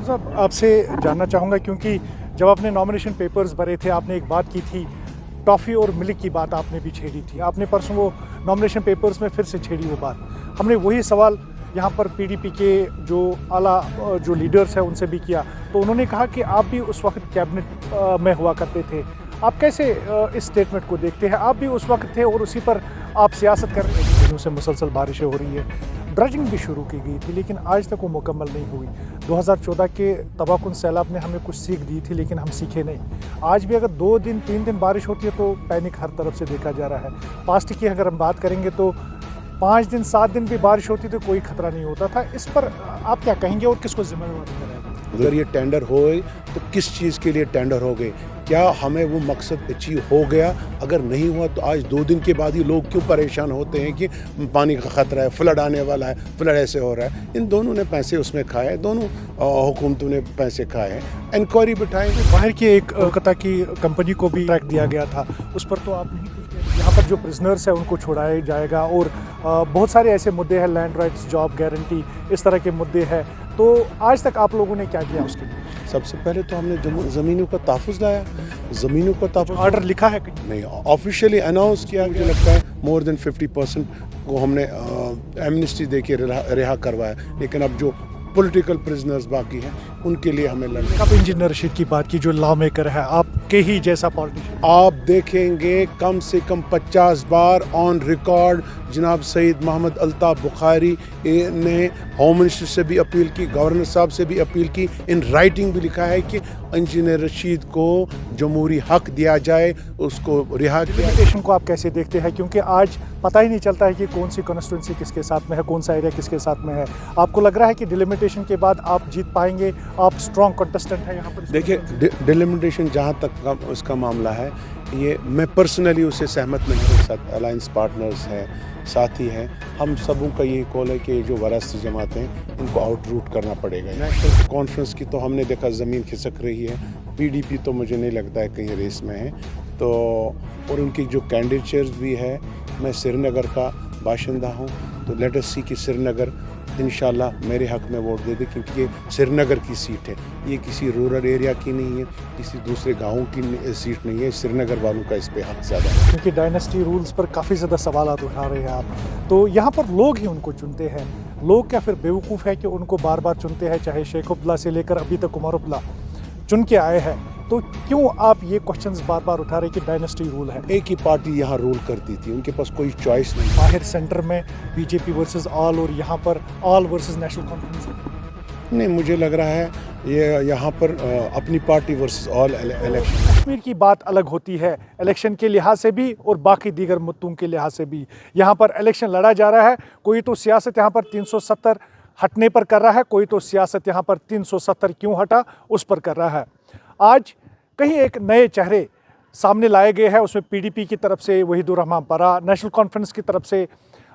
अशरफ साहब, आपसे जानना चाहूँगा क्योंकि जब आपने नॉमिनेशन पेपर्स भरे थे आपने एक बात की थी, टॉफ़ी और मिल्क की बात आपने भी छेड़ी थी। आपने परसों वो नॉमिनेशन पेपर्स में फिर से छेड़ी वो बात। हमने वही सवाल यहाँ पर पीडीपी के जो आला जो लीडर्स हैं उनसे भी किया, तो उन्होंने कहा कि आप भी उस वक्त कैबिनेट में हुआ करते थे। आप कैसे इस स्टेटमेंट को देखते हैं? आप भी उस वक्त थे और उसी पर आप सियासत कर रहे हैं। दिनों से मुसलसल बारिशें हो रही है, ड्रजिंग भी शुरू की गई थी, लेकिन आज तक वो मुकम्मल नहीं हुई। 2014 के तबाहकुन सैलाब ने हमें कुछ सीख दी थी, लेकिन हम सीखे नहीं। आज भी अगर 2 दिन 3 दिन बारिश होती है तो पैनिक हर तरफ से देखा जा रहा है। पास्ट की अगर हम बात करेंगे तो 5 दिन 7 दिन भी बारिश होती तो कोई खतरा नहीं होता था। इस पर आप क्या कहेंगे और किसको जिम्मेदार ठहराएंगे? अगर ये टेंडर होए तो किस चीज़ के लिए टेंडर हो गए? क्या हमें वो मकसद अचीव हो गया? अगर नहीं हुआ तो आज 2 दिन के बाद ही लोग क्यों परेशान होते हैं कि पानी का ख़तरा है, फ्लड आने वाला है, फ्लड ऐसे हो रहा है। इन दोनों ने पैसे उसमें खाए, दोनों हुकूमतों ने पैसे खाए हैं। इंक्वायरी बिठाएंगे। बाहर की एक कोलकाता की कंपनी को भी ट्रैक दिया गया था, उस पर तो आप नहीं कुछ कह। यहाँ पर जो प्रिजनर्स हैं उनको छुड़ाया जाएगा और बहुत सारे ऐसे मुद्दे हैं, लैंड राइट्स, जॉब गारंटी, इस तरह के मुद्दे हैं। तो आज तक आप लोगों ने क्या किया उसके लिए? सबसे पहले तो हमने ज़मीनों का तहफ़्फ़ुज़ लाया। ज़मीनों का तहफ़्फ़ुज़ ऑर्डर लिखा है कहीं? नहीं, ऑफिशियली अनाउंस किया। मुझे लगता है मोर देन 50% को हमने एमनेस्टी दे के रिहा करवाया। लेकिन अब जो पॉलिटिकल प्रिजनर्स बाकी हैं उनके लिए हमें लड़ना। आप इंजीनियर रशीद की बात की, जो लॉ मेकर है, आपके ही जैसा पॉलिटिशियन। आप देखेंगे कम से कम 50 बार ऑन रिकॉर्ड जनाब सईद मोहम्मद अल्ताफ़ बुखारी ने होम मिनिस्टर से भी अपील की, गवर्नर साहब से भी अपील की, इन राइटिंग भी लिखा है कि इंजीनियर रशीद को जमहूरी हक दिया जाए, उसको रिहा किया। डिलिमिटेशन को आप कैसे देखते हैं? क्योंकि आज पता ही नहीं चलता है कि कौन सी कॉन्स्टिट्यूंसी किसके साथ में है, कौन सा एरिया किसके साथ में है। आपको लग रहा है कि डिलिमिटेशन के बाद आप जीत पाएंगे? आप स्ट्रॉन्ग कंटेस्टेंट हैं यहाँ पर? देखिए, डिलिमिटेशन जहाँ तक उसका मामला है, ये मैं पर्सनली उससे सहमत नहीं हूँ। साथ अलायंस पार्टनर्स हैं, साथी हैं, हम सबों का यही कॉल है कि जो वरासती जमातें हैं इनको आउट रूट करना पड़ेगा। नेशनल कॉन्फ्रेंस की तो हमने देखा ज़मीन खिसक रही है। पीडीपी तो मुझे नहीं लगता है कहीं रेस में है। तो और उनकी जो कैंडिडेचर्स भी है, मैं श्रीनगर का बाशिंदा हूँ, तो लेट अस सी कि श्रीनगर इंशाल्लाह मेरे हक़ में वोट दे दे, क्योंकि ये श्रीनगर की सीट है, ये किसी रूरल एरिया की नहीं है, किसी दूसरे गाँव की सीट नहीं है। श्रीनगर वालों का इस पे हक़ ज़्यादा है। क्योंकि डायनेस्टी रूल्स पर काफ़ी ज़्यादा सवालात उठा रहे हैं आप, तो यहाँ पर लोग ही उनको चुनते हैं। लोग क्या फिर बेवकूफ़ है कि उनको बार बार चुनते हैं? चाहे शेख अब्दुल्ला से लेकर अभी तक उमर अब्दुल्ला चुन के आए हैं, तो क्यों आप ये क्वेश्चंस बार बार उठा रहे कि डायनेस्टी रूल है? एक ही पार्टी यहाँ रूल करती थी, उनके पास कोई चॉइस नहीं। बाहर सेंटर में बीजेपी वर्सेस ऑल और यहाँ पर ऑल वर्सेस नेशनल कॉन्फ्रेंस। नहीं, मुझे लग रहा है ये यहाँ पर अपनी party versus all election. Kashmir की बात अलग होती है, इलेक्शन के लिहाज से भी और बाकी दीगर मुद्दों के लिहाज से भी। यहाँ पर इलेक्शन लड़ा जा रहा है, कोई तो सियासत यहाँ पर 370 हटने पर कर रहा है, कोई तो सियासत यहाँ पर 370 क्यों हटा उस पर कर रहा है। आज कहीं एक नए चेहरे सामने लाए गए हैं, उसमें पीडीपी की तरफ से वहीदुर रहमान परा, नेशनल कॉन्फ्रेंस की तरफ से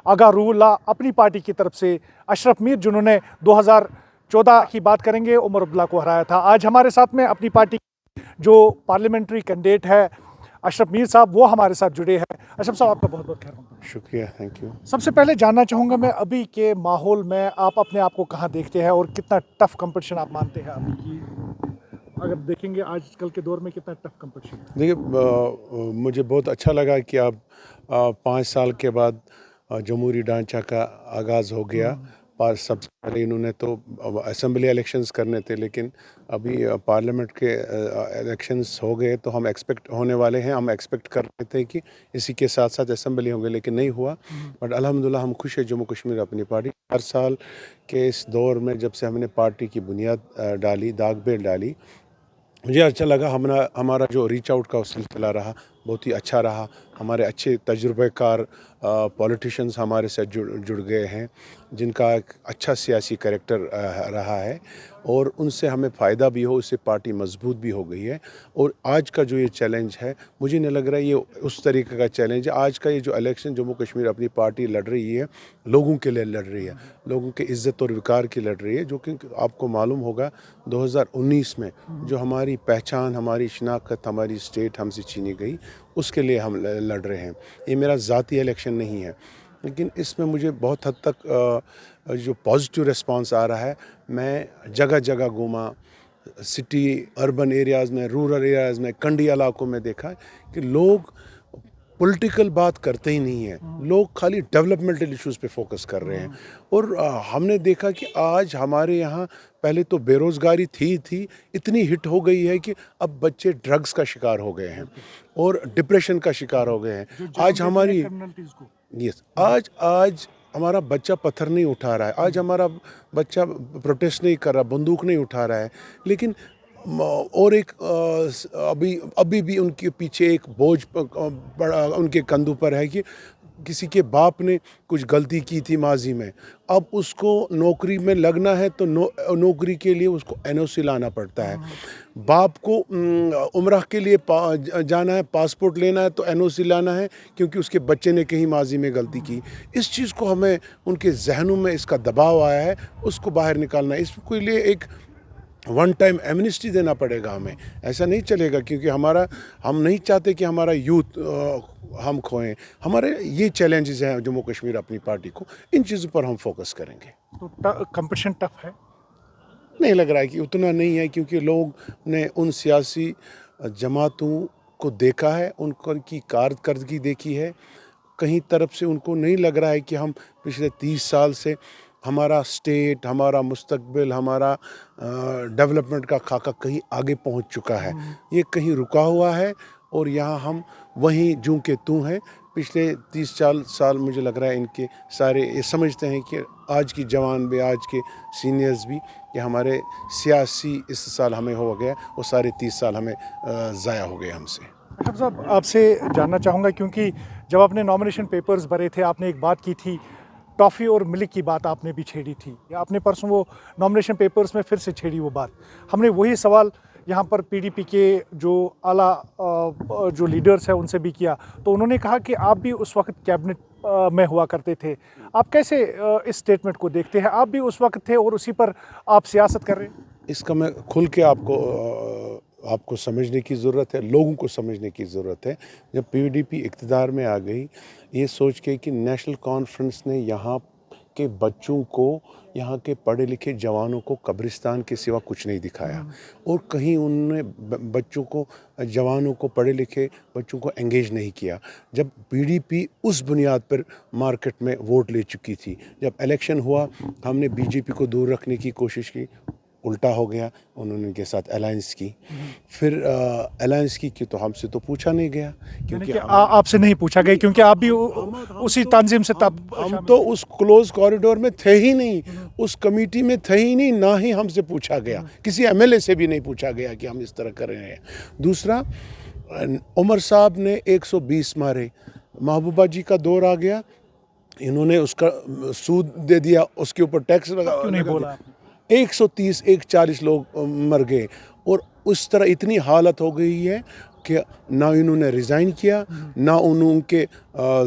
आगा रूहुल्लाह, अपनी पार्टी की तरफ से अशरफ मीर, जिन्होंने 2014 की बात करेंगे उमर अब्दुल्ला को हराया था। आज हमारे साथ में अपनी पार्टी जो पार्लियामेंट्री कैंडिडेट है अशरफ मीर साहब, वो हमारे साथ जुड़े हैं। अशरफ साहब, आपका बहुत बहुत खैर। शुक्रिया, थैंक यू। सबसे पहले जानना चाहूँगा मैं, अभी के माहौल में आप अपने आप को कहाँ देखते हैं और कितना टफ कंपटीशन आप मानते हैं अभी की? अगर देखेंगे आजकल के दौर में कितना टफ कंपटीशन है? देखिए, मुझे बहुत अच्छा लगा कि अब 5 साल के बाद जमहूरी ढांचा का आगाज़ हो गया। पर सबसे पहले इन्होंने तो असेंबली इलेक्शंस करने थे, लेकिन अभी पार्लियामेंट के इलेक्शंस हो गए, तो हम एक्सपेक्ट होने वाले हैं। हम एक्सपेक्ट कर रहे थे कि इसी के साथ साथ असेंबली होंगे, लेकिन नहीं हुआ। बट अल्हम्दुलिल्लाह हम खुश है, जम्मू कश्मीर अपनी पार्टी हर साल के इस दौर में जब से हमने पार्टी की बुनियाद डाली, दागबेल डाली, मुझे अच्छा लगा। हमारा जो रीच आउट का सिलसिला रहा बहुत ही अच्छा रहा। हमारे अच्छे तजुर्बेकार पॉलिटिशियंस हमारे साथ जुड़ गए हैं, जिनका एक अच्छा सियासी कैरेक्टर रहा है, और उनसे हमें फ़ायदा भी हो, उससे पार्टी मजबूत भी हो गई है। और आज का जो ये चैलेंज है, मुझे नहीं लग रहा है ये उस तरीके का चैलेंज है। आज का ये जो इलेक्शन जम्मू कश्मीर अपनी पार्टी लड़ रही है, लोगों के लिए लड़ रही है, लोगों के इज़्ज़त और विकार की लड़ रही है। जो कि आपको मालूम होगा 2019 में जो हमारी पहचान, हमारी शनाख्त, हमारी स्टेट हमसे छीनी गई, उसके लिए हम लड़ रहे हैं। ये मेरा ज़ाती इलेक्शन नहीं है, लेकिन इसमें मुझे बहुत हद तक जो पॉजिटिव रिस्पांस आ रहा है, मैं जगह जगह घूमा, सिटी अर्बन एरियाज़ में, रूरल एरियाज़ में, कंडी इलाकों में देखा कि लोग पॉलिटिकल बात करते ही नहीं हैं, लोग खाली डेवलपमेंटल इश्यूज़ पे फोकस कर रहे हैं। और हमने देखा कि आज हमारे यहाँ पहले तो बेरोज़गारी थी, इतनी हिट हो गई है कि अब बच्चे ड्रग्स का शिकार हो गए हैं और डिप्रेशन का शिकार हो गए हैं। आज हमारी आज हमारा बच्चा पत्थर नहीं उठा रहा है, आज हमारा बच्चा प्रोटेस्ट नहीं कर रहा, बंदूक नहीं उठा रहा है, लेकिन और एक अभी भी उनके पीछे एक बोझ बड़ा उनके कंधों पर है कि किसी के बाप ने कुछ गलती की थी माजी में, अब उसको नौकरी में लगना है तो नौकरी के लिए उसको एनओसी लाना पड़ता है। बाप को उम्रा के लिए जाना है, पासपोर्ट लेना है तो एनओसी लाना है क्योंकि उसके बच्चे ने कहीं माजी में गलती की। इस चीज़ को हमें उनके जहनों में इसका दबाव आया है, उसको बाहर निकालना है। इसके लिए एक वन टाइम एमनिस्टी देना पड़ेगा हमें, ऐसा नहीं चलेगा क्योंकि हम नहीं चाहते कि हमारा यूथ हम खोएं। हमारे ये चैलेंजेस हैं जम्मू कश्मीर अपनी पार्टी को, इन चीज़ों पर हम फोकस करेंगे। तो कंपटीशन टफ है? नहीं लग रहा है कि उतना नहीं है, क्योंकि लोग ने उन सियासी जमातों को देखा है, उनकी कारकर्दगी देखी है। कहीं तरफ से उनको नहीं लग रहा है कि हम पिछले 30 साल से हमारा स्टेट, हमारा मुस्तकबिल, हमारा डेवलपमेंट का खाका कहीं आगे पहुंच चुका है। ये कहीं रुका हुआ है और यहाँ हम वहीं जूं के तू हैं। पिछले 30-40 साल मुझे लग रहा है इनके सारे ये समझते हैं कि आज की जवान भी, आज के सीनियर्स भी, कि हमारे सियासी इस साल हमें हो गया, वो सारे 30 साल हमें ज़ाया हो गए हमसे। अशरफ साहब, आपसे जानना चाहूँगा क्योंकि जब आपने नॉमिनेशन पेपर्स भरे थे, आपने एक बात की थी, टॉफ़ी और मिल्क की बात आपने भी छेड़ी थी। आपने परसों वो नॉमिनेशन पेपर्स में फिर से छेड़ी वो बात। हमने वही सवाल यहाँ पर पीडीपी के जो आला जो लीडर्स हैं उनसे भी किया, तो उन्होंने कहा कि आप भी उस वक्त कैबिनेट में हुआ करते थे। आप कैसे इस स्टेटमेंट को देखते हैं? आप भी उस वक्त थे और उसी पर आप सियासत कर रहे हैं। इसका मैं खुल के आपको समझने की ज़रूरत है, लोगों को समझने की ज़रूरत है। जब पीडीपी इक़्तिदार में आ गई, ये सोच के कि नेशनल कॉन्फ्रेंस ने यहाँ के बच्चों को, यहाँ के पढ़े लिखे जवानों को कब्रिस्तान के सिवा कुछ नहीं दिखाया, और कहीं उन्होंने बच्चों को, जवानों को, पढ़े लिखे बच्चों को एंगेज नहीं किया। जब पीडीपी उस बुनियाद पर मार्केट में वोट ले चुकी थी, जब इलेक्शन हुआ हमने बीजेपी को दूर रखने की कोशिश की, उल्टा हो गया, उन्होंने उनके साथ अलायंस की। फिर अलायंस की तो हमसे तो पूछा नहीं गया, क्योंकि आपसे नहीं पूछा गया क्योंकि आप भी उसी तंजीम से तब हम तो उस क्लोज कॉरिडोर में थे ही नहीं, उस कमेटी में थे ही नहीं, ना ही हमसे पूछा गया, किसी एमएलए से भी नहीं पूछा गया कि हम इस तरह कर रहे हैं। दूसरा, उमर साहब ने 120 मारे, महबूबा जी का दौर आ गया, इन्होंने उसका सूद दे दिया, उसके ऊपर टैक्स लगा, क्यों नहीं बोला? 130 140 लोग मर गए, और उस तरह इतनी हालत हो गई है कि ना इन्होंने रिज़ाइन किया, ना उनके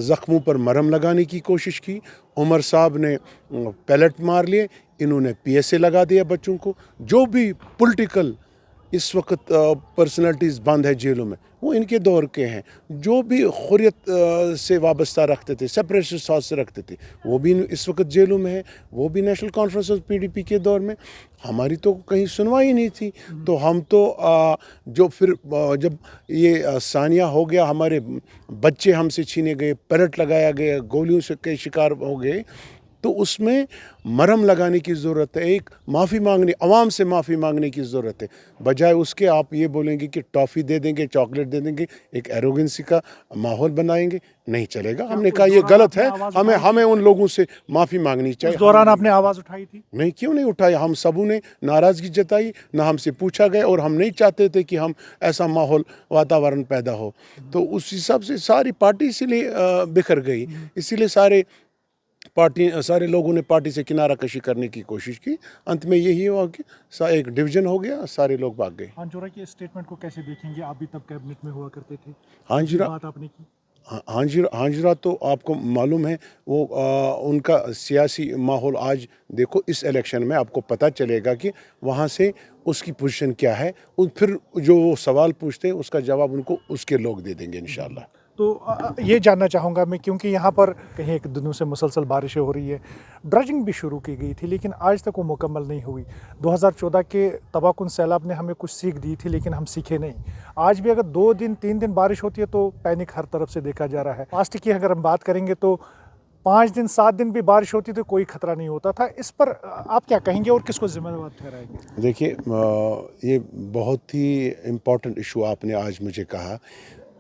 ज़ख्मों पर मरहम लगाने की कोशिश की। उमर साहब ने पैलेट मार लिए, इन्होंने पीएसए लगा दिया बच्चों को। जो भी पॉलिटिकल इस वक्त पर्सनालिटीज़ बंद है जेलों में, वो इनके दौर के हैं। जो भी हुर्रियत से वाबस्ता रखते थे, सेपरेटिस्ट थॉट से रखते थे, वो भी इस वक्त जेलों में है, वो भी नेशनल कॉन्फ्रेंस और पीडीपी के दौर में। हमारी तो कहीं सुनवाई नहीं थी, तो हम तो जो फिर जब ये सानिया हो गया, हमारे बच्चे हमसे छीने गए, पैलेट लगाया गया, गोलियों से के शिकार हो गए, तो उसमें मरहम लगाने की ज़रूरत है, एक माफ़ी मांगने, अवाम से माफ़ी मांगने की ज़रूरत है। बजाय उसके आप ये बोलेंगे कि टॉफ़ी दे देंगे, चॉकलेट दे देंगे, एक एरोगेंसी का माहौल बनाएंगे, नहीं चलेगा। हमने कहा ये गलत है, हमें उन लोगों से माफ़ी मांगनी चाहिए। उस दौरान आपने आवाज़ उठाई थी? नहीं, क्यों नहीं उठाई? हम सबों ने नाराज़गी जताई, ना हमसे पूछा गया, और हम नहीं चाहते थे कि हम ऐसा माहौल, वातावरण पैदा हो। तो उस हिसाब से सारी पार्टी इसीलिए बिखर गई, इसीलिए सारे लोगों ने पार्टी से किनारा कशी करने की कोशिश की। अंत में यही हुआ कि एक डिवीजन हो गया, सारे लोग भाग गए। हांजोरा के स्टेटमेंट को कैसे देखेंगे? आप भी तब कैबिनेट में हुआ करते थे। हांजोरा बात आपने की। हांजोरा तो आपको मालूम है, वो उनका सियासी माहौल आज देखो, इस इलेक्शन में आपको पता चलेगा कि वहाँ से उसकी पोजीशन क्या है। फिर जो वो सवाल पूछते हैं उसका जवाब उनको उसके लोग दे देंगे इंशाल्लाह। तो ये जानना चाहूँगा मैं, क्योंकि यहाँ पर कहीं एक दिनों से मुसलसल बारिशें हो रही है, ड्रजिंग भी शुरू की गई थी लेकिन आज तक वो मुकम्मल नहीं हुई। 2014 के तबाहकुन सैलाब ने हमें कुछ सीख दी थी लेकिन हम सीखे नहीं। आज भी अगर 2 दिन 3 दिन बारिश होती है तो पैनिक हर तरफ से देखा जा रहा है। पास्ट की अगर हम बात करेंगे तो 5 दिन 7 दिन भी बारिश होती तो कोई खतरा नहीं होता था। इस पर आप क्या कहेंगे और किसको जिम्मेदार ठहराएंगे? देखिए, ये बहुत ही इम्पोर्टेंट इशू आपने आज मुझे कहा।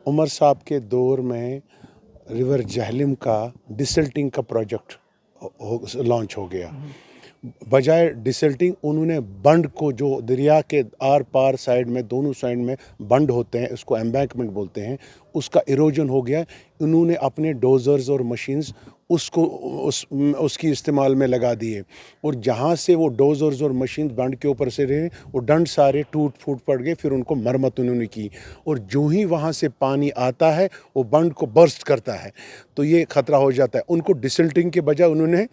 उमर साहब के दौर में रिवर जहलिम का डिसल्टिंग का प्रोजेक्ट लॉन्च हो गया। बजाय डिसल्टिंग उन्होंने बंड को, जो दरिया के आर पार साइड में, दोनों साइड में बंड होते हैं, उसको एम्बैंकमेंट बोलते हैं, उसका इरोजन हो गया। उन्होंने अपने डोजर्स और मशीन्स उसको उसकी इस्तेमाल में लगा दिए, और जहाँ से वो डोजर्स और मशीन बंड के ऊपर से रहे, वो डंड सारे टूट फूट पड़ गए। फिर उनको मरम्मत उन्होंने की, और जो ही वहाँ से पानी आता है वो बंड को बर्स्ट करता है, तो ये ख़तरा हो जाता है। उनको डिसल्टिंग के बजाय उन्होंने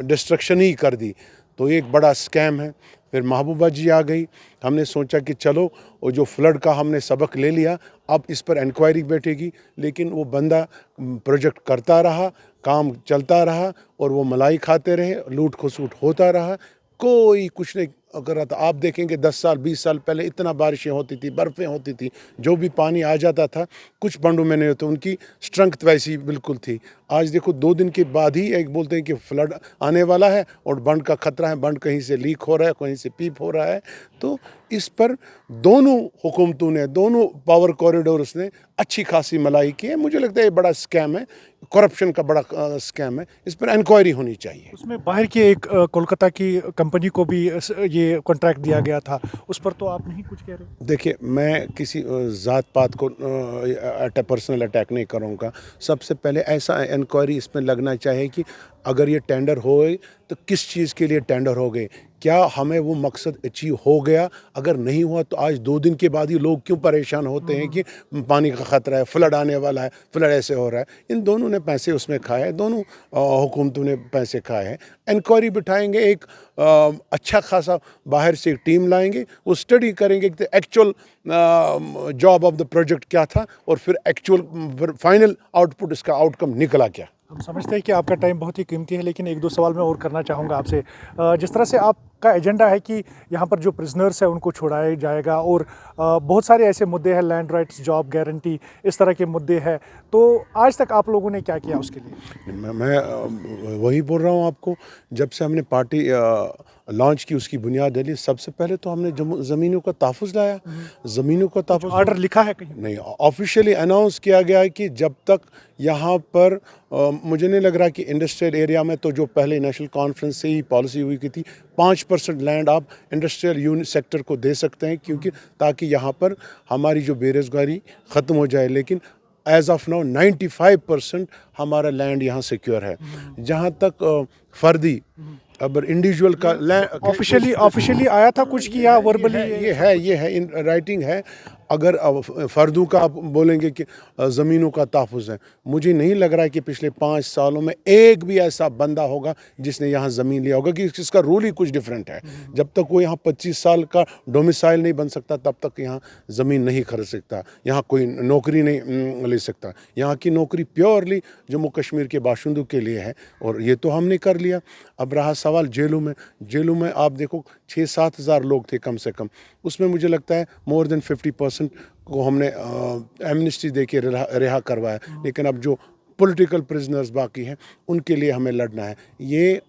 डिस्ट्रक्शन ही कर दी, तो ये एक बड़ा स्कैम है। फिर महबूबा जी आ गई, हमने सोचा कि चलो वो जो फ्लड का हमने सबक ले लिया, अब इस पर इंक्वायरी बैठेगी, लेकिन वो बंदा प्रोजेक्ट करता रहा, काम चलता रहा, और वो मलाई खाते रहे, लूट खसूट होता रहा, कोई कुछ नहीं कर रहा था। आप देखेंगे 10 साल 20 साल पहले इतना बारिशें होती थी, बर्फ़ें होती थी, जो भी पानी आ जाता था कुछ बंडों में नहीं होता, उनकी स्ट्रेंथ वैसी बिल्कुल थी। आज देखो 2 दिन के बाद ही एक बोलते हैं कि फ्लड आने वाला है और बंड का ख़तरा है, बंड कहीं से लीक हो रहा है, कहीं से पीप हो रहा है। तो इस पर दोनों हुकूमतों ने, दोनों पावर कॉरिडोर्स ने अच्छी खासी मलाई की है। मुझे लगता है ये बड़ा स्कैम है, करप्शन का बड़ा स्कैम है, इस पर इंक्वायरी होनी चाहिए। उसमें बाहर की एक कोलकाता की कंपनी को भी ये कॉन्ट्रैक्ट दिया गया था, उस पर तो आप नहीं कुछ कह रहे? देखिए, मैं किसी ज़ात पात को पर्सनल अटैक नहीं करूँगा। सबसे पहले ऐसा इंक्वायरी इसमें लगना चाहिए कि अगर ये टेंडर होए तो किस चीज़ के लिए टेंडर हो गए, क्या हमें वो मकसद अचीव हो गया? अगर नहीं हुआ तो आज 2 दिन के बाद ही लोग क्यों परेशान होते हैं कि पानी का ख़तरा है, फ्लड आने वाला है, फ्लड ऐसे हो रहा है। इन दोनों ने पैसे उसमें खाए हैं, दोनों हुकूमतों ने पैसे खाए हैं। इंक्वायरी बिठाएंगे, एक अच्छा खासा बाहर से एक टीम लाएंगे, वो स्टडी करेंगे कि actual job of the project क्या था, और फिर एक्चुअल फाइनल आउटपुट, इसका आउटकम निकला क्या। हम समझते हैं कि आपका टाइम बहुत ही कीमती है, लेकिन 1-2 सवाल मैं और करना चाहूँगा आपसे। जिस तरह से आपका एजेंडा है कि यहाँ पर जो प्रिजनर्स हैं उनको छुड़ाया जाएगा, और बहुत सारे ऐसे मुद्दे हैं, लैंड राइट्स, जॉब गारंटी, इस तरह के मुद्दे हैं, तो आज तक आप लोगों ने क्या किया उसके लिए? मैं वही बोल रहा हूँ आपको। जब से हमने पार्टी लॉन्च की, उसकी बुनियाद डली, सबसे पहले तो हमने ज़मीनों का तहफ़्फ़ुज़ लाया। ज़मीनों का तहफ़्फ़ुज़ ऑर्डर लिखा है कहीं? नहीं, ऑफिशियली अनाउंस किया गया है कि जब तक यहाँ पर मुझे नहीं लग रहा कि इंडस्ट्रियल एरिया में, तो जो पहले नेशनल कॉन्फ्रेंस से ही पॉलिसी हुई की थी, 5% लैंड आप इंडस्ट्रियल यूनिट सेक्टर को दे सकते हैं, क्योंकि ताकि यहाँ पर हमारी जो बेरोज़गारी ख़त्म हो जाए। लेकिन एज ऑफ नाउ 95% हमारा लैंड यहाँ सिक्योर है। जहाँ तक फर्दी, अब इंडिविजुअल का लैंड ऑफिशियली आया था कुछ कि या वर्बली? ये है इन राइटिंग है। अगर फ़र्दों का आप बोलेंगे कि ज़मीनों का तहफ़्फ़ुज़ है, मुझे नहीं लग रहा है कि पिछले 5 सालों में एक भी ऐसा बंदा होगा जिसने यहाँ ज़मीन लिया होगा, कि इसका रूल ही कुछ डिफरेंट है। जब तक वो यहाँ 25 साल का डोमिसाइल नहीं बन सकता, तब तक यहाँ ज़मीन नहीं खरीद सकता, यहाँ कोई नौकरी नहीं ले सकता। यहाँ की नौकरी प्योरली जम्मू कश्मीर के बाशिंदों के लिए है, और ये तो हमने कर लिया। अब रहा सवाल जेलों में आप देखो 6-7 हज़ार लोग थे कम से कम, उसमें मुझे लगता है मोर देन 50% को हमने एमनेस्टी दे के रिहा करवाया। लेकिन अब जो पॉलिटिकल प्रिजनर्स बाकी हैं, उनके लिए हमें लड़ना है। ये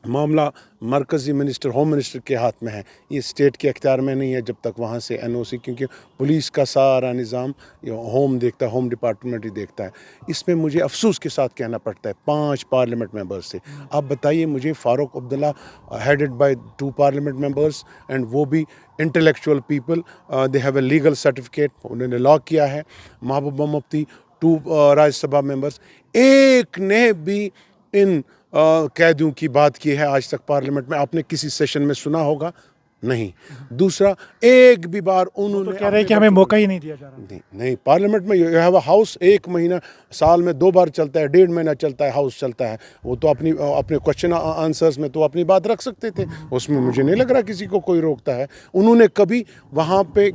मामला मरकज़ी मिनिस्टर, होम मिनिस्टर के हाथ में है, ये स्टेट के अख्तियार में नहीं है जब तक वहाँ से NOC, क्योंकि पुलिस का सारा निज़ाम होम देखता है, होम डिपार्टमेंट ही देखता है। इसमें मुझे अफसोस के साथ कहना पड़ता है 5 पार्लियामेंट मेंबर्स से। आप बताइए मुझे, Farooq Abdullah headed by 2 parliament members, and वो भी intellectual people, they have a legal certificate, उन्होंने लॉ किया है। महबूबा मुफ्ती 2 राज्यसभा मेंबर्स, एक ने भी इन कैदियों की बात की है आज तक पार्लियामेंट में? आपने किसी सेशन में सुना होगा? नहीं। दूसरा, एक भी बार उन्होंने तो कह रहे हैं कि हमें मौका ही नहीं दिया जा रहा। नहीं, पार्लियामेंट में यू हैव अ हाउस, 1 महीना साल में 2 बार चलता है, 1.5 महीना चलता है, हाउस चलता है। वो तो अपने क्वेश्चन आंसर्स में तो अपनी बात रख सकते थे, उसमें मुझे नहीं लग रहा किसी को कोई रोकता है। उन्होंने कभी वहाँ पे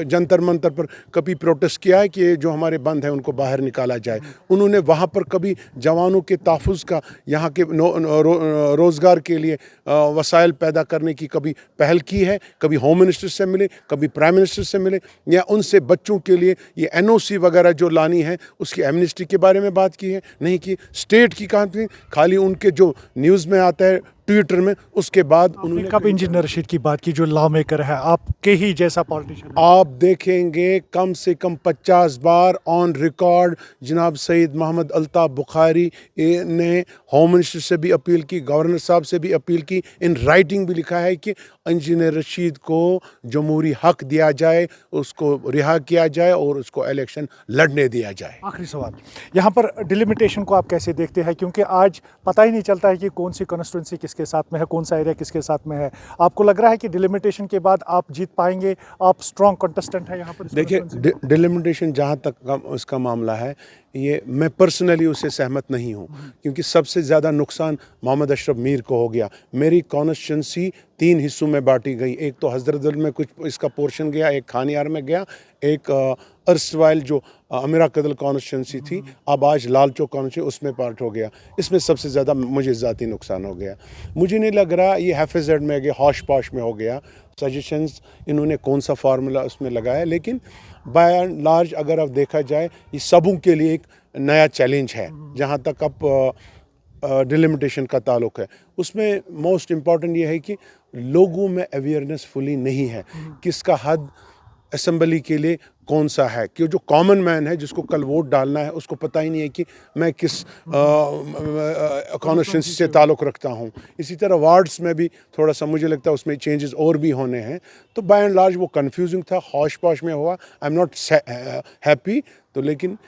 जंतर मंतर पर कभी प्रोटेस्ट किया है कि ये जो हमारे बंद है उनको बाहर निकाला जाए? उन्होंने वहाँ पर कभी जवानों के तहफ़्फ़ुज़ का, यहाँ के रोज़गार के लिए वसाइल पैदा करने की कभी पहल की है? कभी होम मिनिस्टर से मिले, कभी प्राइम मिनिस्टर से मिले, या उनसे बच्चों के लिए ये एनओसी वगैरह जो लानी है उसकी एमनेस्टी के बारे में बात की है? नहीं की। स्टेट की कहाँ थी? खाली उनके जो न्यूज़ में आता है ट्विटर में, उसके बाद उन्होंने कब इंजीनियर रशीद की बात की जो लॉ मेकर है, आपके ही जैसा पॉलिटिशियन? आप देखेंगे कम से कम 50 बार ऑन रिकॉर्ड जनाब सईद मोहम्मद अल्ताफ़ बुखारी ने होम मिनिस्टर से भी अपील की, गवर्नर साहब से भी अपील की, इन राइटिंग भी लिखा है कि इंजीनियर रशीद को जमहूरी हक दिया जाए, उसको रिहा किया जाए और उसको इलेक्शन लड़ने दिया जाए। आखिरी सवाल, यहाँ पर डिलिमिटेशन को आप कैसे देखते हैं? क्योंकि आज पता ही नहीं चलता है कि कौन सी कॉन्स्टिट्यूंसी किसके साथ में है, कौन सा एरिया किसके साथ में है। आपको लग रहा है कि डिलिमिटेशन के बाद आप जीत पाएंगे? आप स्ट्रॉन्ग कंटेस्टेंट है यहाँ पर? देखिए, डिलिमिटेशन जहाँ तक उसका मामला है, ये मैं पर्सनली उससे सहमत नहीं हूँ, क्योंकि सबसे ज़्यादा नुकसान मोहम्मद अशरफ मीर को हो गया। मेरी कॉन्स्टिट्यूंसी 3 हिस्सों में बांटी गई, एक तो हज़रतगंज में कुछ इसका पोर्शन गया, एक खानियार में गया, एक अर्सवाइल जो अमीरा कदल कॉन्स्टिट्यूंसी थी, अब आज लाल चौक कॉन्स्टिट्यूंसी, उसमें पार्ट हो गया। इसमें सबसे ज़्यादा मुझे ज़ाती नुकसान हो गया। मुझे नहीं लग रहा ये हैफेजेड में गया, हौश पौश में हो गया। सजेशंस इन्होंने कौन सा फार्मूला उसमें लगाया, लेकिन बाय एंड लार्ज अगर अब देखा जाए ये सबों के लिए एक नया चैलेंज है। जहाँ तक अब डिलिमिटेशन का ताल्लुक है, उसमें मोस्ट इम्पॉर्टेंट ये है कि लोगों में अवेयरनेस फुली नहीं है किसका हद असेंबली के लिए कौन सा है, कि जो कॉमन मैन है जिसको कल वोट डालना है उसको पता ही नहीं है कि मैं किस कॉन्स्टिट्यूंसी से ताल्लुक़ रखता हूँ। इसी तरह वार्ड्स में भी थोड़ा सा मुझे लगता है उसमें चेंजेस और भी होने हैं। तो बाय एंड लार्ज वो कंफ्यूजिंग था, हौश पौश में हुआ। आई एम नॉट हैप्पी, तो लेकिन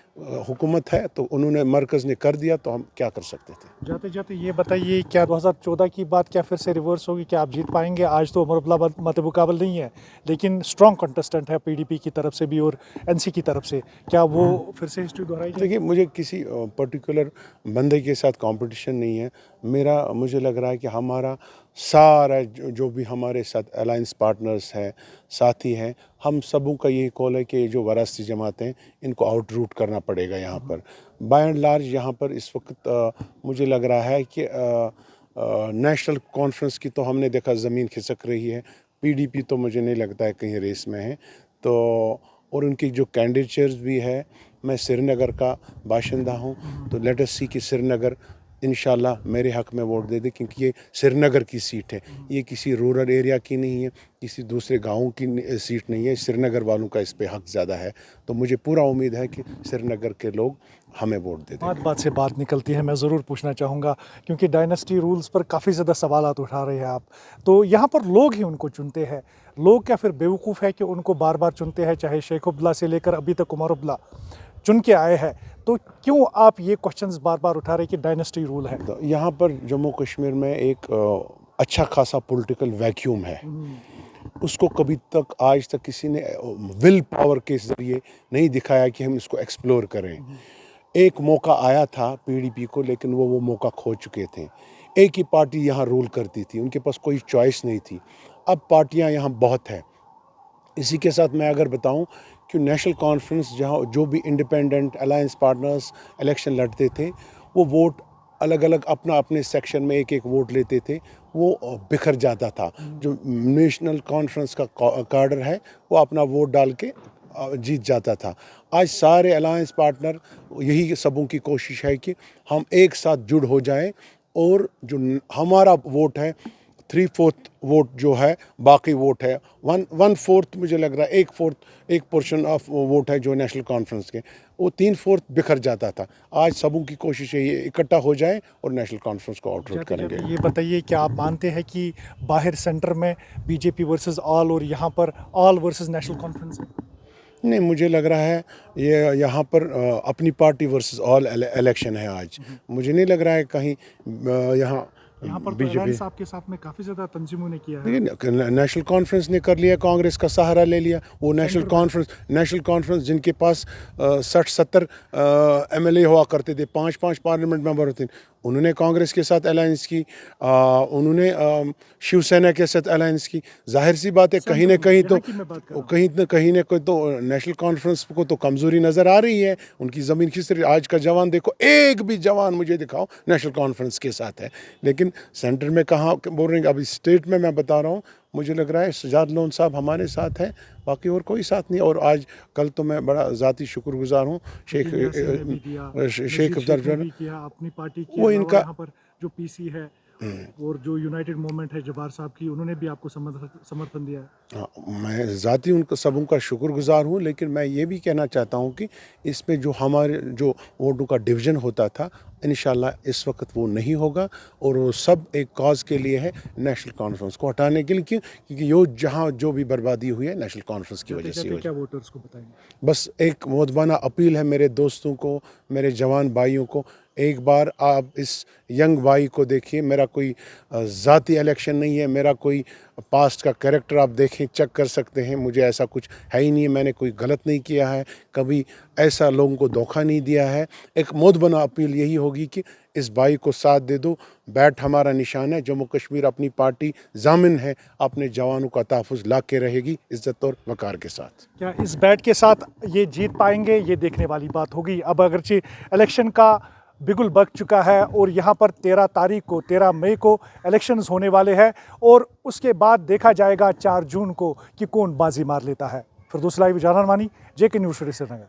हुकूमत है तो उन्होंने मरकज़ ने कर दिया, तो हम क्या कर सकते थे। जाते जाते ये बताइए, क्या 2014 की बात क्या फिर से रिवर्स होगी? क्या आप जीत पाएंगे? आज तो मुकाबला मत मुकाबल नहीं है, लेकिन स्ट्रॉन्ग कंटेस्टेंट है पीडीपी की तरफ से भी और एनसी की तरफ से। क्या वो फिर से हिस्ट्री दोहराई जाएगी? देखिए, मुझे किसी पर्टिकुलर बंदे के साथ कंपटीशन नहीं है। मुझे लग रहा है कि हमारा सारा जो भी हमारे साथ अलायंस पार्टनर्स हैं, साथी हैं, हम सबों का यही कॉल है कि जो वरासती जमातें हैं इनको आउट रूट करना पड़ेगा यहाँ पर। बाय एंड लार्ज यहाँ पर इस वक्त मुझे लग रहा है कि नेशनल कॉन्फ्रेंस की तो हमने देखा ज़मीन खिसक रही है। पीडीपी तो मुझे नहीं लगता है कहीं रेस में है, तो और उनकी जो कैंडिडेचर्स भी है, मैं श्रीनगर का बाशिंदा हूँ, तो लेट अस सी कि श्रीनगर इंशाल्लाह मेरे हक़ में वोट दे दे, क्योंकि ये श्रीनगर की सीट है, ये किसी रूरल एरिया की नहीं है, किसी दूसरे गाँव की सीट नहीं है। श्रीनगर वालों का इस पे हक़ ज़्यादा है, तो मुझे पूरा उम्मीद है कि श्रीनगर के लोग हमें वोट दे देंगे। बात से बात निकलती है, मैं ज़रूर पूछना चाहूँगा, क्योंकि डायनेस्टी रूल्स पर काफ़ी ज़्यादा सवालात उठा रहे हैं आप। तो यहाँ पर लोग ही उनको चुनते हैं। लोग क्या फिर बेवकूफ़ है कि उनको बार बार चुनते हैं? चाहे शेख अब्दुल्ला से लेकर अभी तक उमर अब्दुल्ला चुन के आए हैं, तो क्यों आप ये क्वेश्चंस बार बार उठा रहे कि डायनेस्टी रूल है? तो यहाँ पर जम्मू कश्मीर में एक अच्छा खासा पॉलिटिकल वैक्यूम है। उसको कभी तक आज तक किसी ने विल पावर के ज़रिए नहीं दिखाया कि हम इसको एक्सप्लोर करें। एक मौका आया था पीडीपी को, लेकिन वो मौका खो चुके थे। एक ही पार्टी यहाँ रूल करती थी, उनके पास कोई चॉइस नहीं थी। अब पार्टियाँ यहाँ बहुत है। इसी के साथ मैं अगर बताऊं कि नेशनल कॉन्फ्रेंस जहाँ जो भी इंडिपेंडेंट अलायंस पार्टनर्स इलेक्शन लड़ते थे, वो वोट अलग अलग अपना अपने सेक्शन में एक एक वोट लेते थे, वो बिखर जाता था। जो नेशनल कॉन्फ्रेंस का कार्डर है वो अपना वोट डाल के जीत जाता था। आज सारे अलायंस पार्टनर, यही सबों की कोशिश है कि हम एक साथ जुड़ हो जाएं, और जो हमारा वोट है 3/4 वोट जो है, बाकी वोट है 1/4, मुझे लग रहा है 1/4 एक पोर्शन ऑफ वोट है जो नेशनल कॉन्फ्रेंस के, वो 3/4 बिखर जाता था। आज सबों की कोशिश है ये इकट्ठा हो जाए और नेशनल कॉन्फ्रेंस को आउटरूट करेंगे। ये बताइए, क्या आप मानते हैं कि बाहर सेंटर में बीजेपी वर्सेस ऑल और यहाँ पर ऑल वर्सेस नेशनल कॉन्फ्रेंस है? नहीं, मुझे लग रहा है ये यहाँ पर अपनी पार्टी वर्सेस ऑल इलेक्शन है आज। मुझे नहीं लग रहा है कहीं यहाँ यहाँ पर तो बीजेपी अलायंस आपके साथ में काफ़ी ज़्यादा तंजीमों ने किया है। लेकिन नेशनल कॉन्फ्रेंस ने कर लिया, कांग्रेस का सहारा ले लिया। वो नेशनल कॉन्फ्रेंस जिनके पास 60-70 MLA हुआ करते थे, 5-5 पार्लियामेंट मेंबर होते थे, उन्होंने कांग्रेस के साथ अलायंस की, उन्होंने शिवसेना के साथ अलायंस की। जाहिर सी बात है कहीं ना कहीं तो नेशनल कॉन्फ्रेंस को तो कमज़ोरी नज़र आ रही है। उनकी ज़मीन खिसक रही है। आज का जवान देखो, एक भी जवान मुझे दिखाओ नेशनल कॉन्फ्रेंस के साथ है। लेकिन सेंटर में कहाँ बोल रहे हैं, अभी स्टेट में मैं बता रहा हूँ, मुझे लग रहा है सजाद लोन साहब हमारे साथ हैं, बाकी और कोई साथ नहीं। और आज कल तो मैं बड़ा ज़ाती शुक्रगुजार हूँ शेख अफजल अपनी पार्टी की, वो इनका यहाँ पर जो पीसी है और जो यूनाइटेड मूवमेंट है जब्बार साहब की, उन्होंने भी आपको समर्थन दिया है। मैं ज़ाती उनका सबों का शुक्रगुजार हूँ। लेकिन मैं ये भी कहना चाहता हूँ कि इसमें जो हमारे जो वोटों का डिवीज़न होता था, इंशाल्लाह इस वक्त वो नहीं होगा। और वो सब एक कॉज के लिए है, नेशनल कॉन्फ्रेंस को हटाने के लिए। क्योंकि यो जहाँ जो भी बर्बादी हुई है नेशनल कॉन्फ्रेंस की वजह से। क्या वोटर्स को बताएंगे? बस एक मोदबाना अपील है मेरे दोस्तों को, मेरे जवान भाइयों को, एक बार आप इस यंग भाई को देखिए। मेरा कोई ज़ाती इलेक्शन नहीं है, मेरा कोई पास्ट का कैरेक्टर आप देखें, चेक कर सकते हैं। मुझे ऐसा कुछ है ही नहीं है, मैंने कोई गलत नहीं किया है, कभी ऐसा लोगों को धोखा नहीं दिया है। एक मोदबाना अपील यही होगी कि इस भाई को साथ दे दो। बैट हमारा निशान है, जम्मू कश्मीर अपनी पार्टी जामिन है, अपने जवानों का तहफ़्फ़ुज़ ला के रहेगी इज़्ज़त और वक़ार के साथ। क्या इस बैट के साथ ये जीत पाएंगे, ये देखने वाली बात होगी। अब अगरचे इलेक्शन का बिगुल बज चुका है और यहाँ पर 13 मई को इलेक्शंस होने वाले हैं और उसके बाद देखा जाएगा 4 जून को कि कौन बाजी मार लेता है। फिरदौस लाइव, जानान वानी, JK न्यूज़ श्रीनगर।